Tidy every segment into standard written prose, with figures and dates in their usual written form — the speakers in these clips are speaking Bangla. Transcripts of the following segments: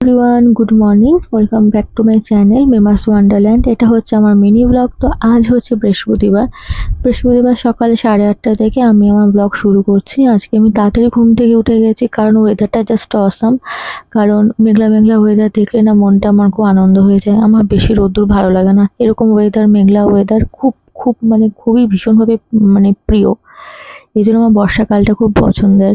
Everyone, good morning. Welcome back to my channel মেমাস Wonderland. এটা হচ্ছে আমার মিনি ব্লগ। তো আজ হচ্ছে বৃহস্পতিবার সকাল 8:30 থেকে আমি আমার ব্লগ শুরু করছি। আজকে আমি তাড়াতাড়ি ঘুম থেকে উঠে গেছি কারণ ওয়েদারটা জাস্ট অসাম। কারণ মেঘলা মেঘলা ওয়েদার দেখলে না মনটা আমার খুব আনন্দ হয়ে যায়। আমার বেশি রোদ্দুর ভালো লাগে না, এরকম ওয়েদার, মেঘলা ওয়েদার খুব খুব মানে খুবই ভীষণভাবে প্রিয়। এই জন্য আমার বর্ষাকালটা খুব পছন্দের।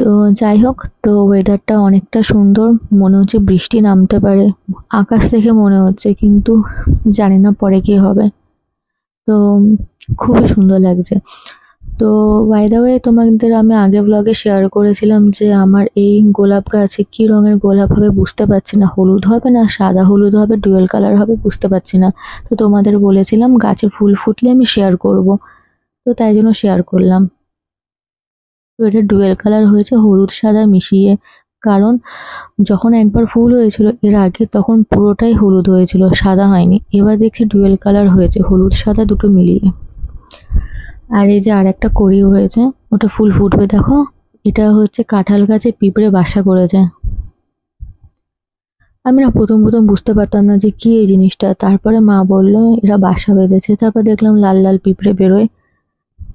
তো যাই হোক, তো ওয়েদারটা অনেকটা সুন্দর, মনে হচ্ছে বৃষ্টি নামতে পারে আকাশ থেকে মনে হচ্ছে, কিন্তু জানি না পরে কি হবে। তো খুবই সুন্দর লাগছে। তো বাই দ্য ওয়ে, তোমাদের আমি আগে ব্লগে শেয়ার করেছিলাম যে আমার এই গোলাপ গাছে কি রঙের গোলাপ হবে বুঝতে পারছি না, হলুদ হবে না সাদা হলুদ হবে, ডুয়েল কালার হবে বুঝতে পারছি না। তো তোমাদের বলেছিলাম গাছে ফুল ফুটলে আমি শেয়ার করব, তো তাই জন্য শেয়ার করলাম। তো এটা ডুয়েল কালার হয়েছে, হলুদ সাদা মিশিয়ে। কারণ যখন একবার ফুল হয়েছিল এর আগে তখন পুরোটাই হলুদ হয়েছিল, সাদা হয়নি। এবার দেখছি ডুয়েল কালার হয়েছে, হলুদ সাদা দুটো মিলিয়ে। আর এই যে আর একটা কড়ি হয়েছে, ওটা ফুল ফুটবে দেখো। এটা হচ্ছে কাঁঠাল গাছে পিঁপড়ে বাসা করেছে। আমি না প্রথম বুঝতে পারতাম না যে কি এই জিনিসটা, তারপরে মা বললো এরা বাসা বেঁধেছে। তারপর দেখলাম লাল লাল পিঁপড়ে বেরোয়।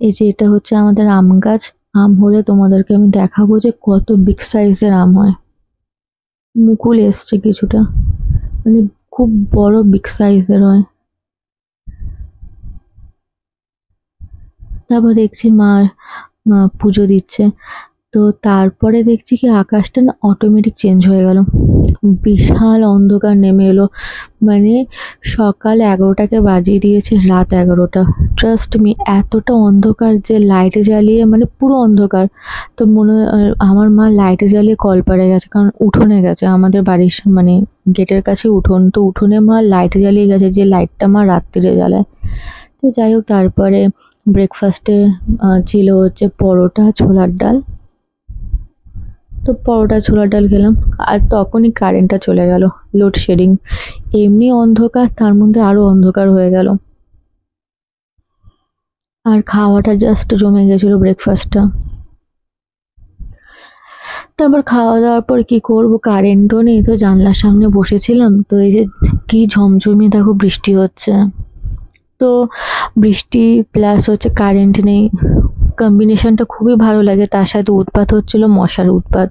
এই যে এটা হচ্ছে আমাদের আম গাছ। আম হলে তোমাদেরকে আমি দেখাবো যে কত বিগ সাইজের আম হয়। মুকুল এসছে কিছুটা, মানে খুব বড় বিগ সাইজের হয়। তারপর দেখছি মা পুজো দিচ্ছে। তো তারপরে দেখছি কি আকাশটা না অটোমেটিক চেঞ্জ হয়ে গেল, বিশাল অন্ধকার নেমে এলো। মানে সকাল 11টাকে বাজিয়ে দিয়েছে রাত 11টা। ট্রাস্ট মি, এতটা অন্ধকার যে লাইট জ্বালিয়ে মানে পুরো অন্ধকার। তো আমার মা লাইট জ্বালিয়ে কলপাড়ে গেছে, কারণ উঠোনে গেছে, আমাদের বাড়ির মানে গেটের কাছে উঠোন। তো উঠোনে মা লাইট জ্বালিয়ে গেছে, যে লাইটটা মা রাত্রিরে জ্বালায়। তো যাই হোক, তারপরে ব্রেকফাস্টে ছিল হচ্ছে পরোটা ছোলার ডাল। তো পরোটা ছোলার ডাল খেলাম, আর তখনই কারেন্টটা চলে গেল। লোডশেডিং, এমনি অন্ধকার তার মধ্যে আরো অন্ধকার হয়ে গেল। আর খাওয়াটা জাস্ট জমে গেছিল ব্রেকফাস্টটা। তারপর খাওয়া দাওয়ার পর কি করব, কারেন্টও নেই, তো জানলার সামনে বসেছিলাম। তো এই যে কি ঝমঝমিয়ে দেখো বৃষ্টি হচ্ছে। তো বৃষ্টি প্লাস হচ্ছে কারেন্ট নেই, কম্বিনেশনটা খুবই ভালো লাগে। তার সাথে উৎপাত হচ্ছিল মশার উৎপাত।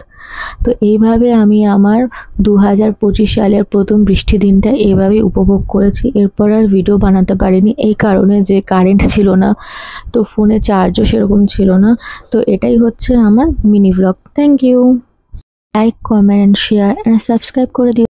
তো এইভাবে আমি আমার 2025 সালের প্রথম বৃষ্টি দিনটা এভাবেই উপভোগ করেছি। এরপর আর ভিডিও বানাতে পারিনি এই কারণে যে কারেন্ট ছিল না, তো ফোনে চার্জও সেরকম ছিল না। তো এটাই হচ্ছে আমার mini blog. Thank you. Like, comment, share and subscribe করে দিও।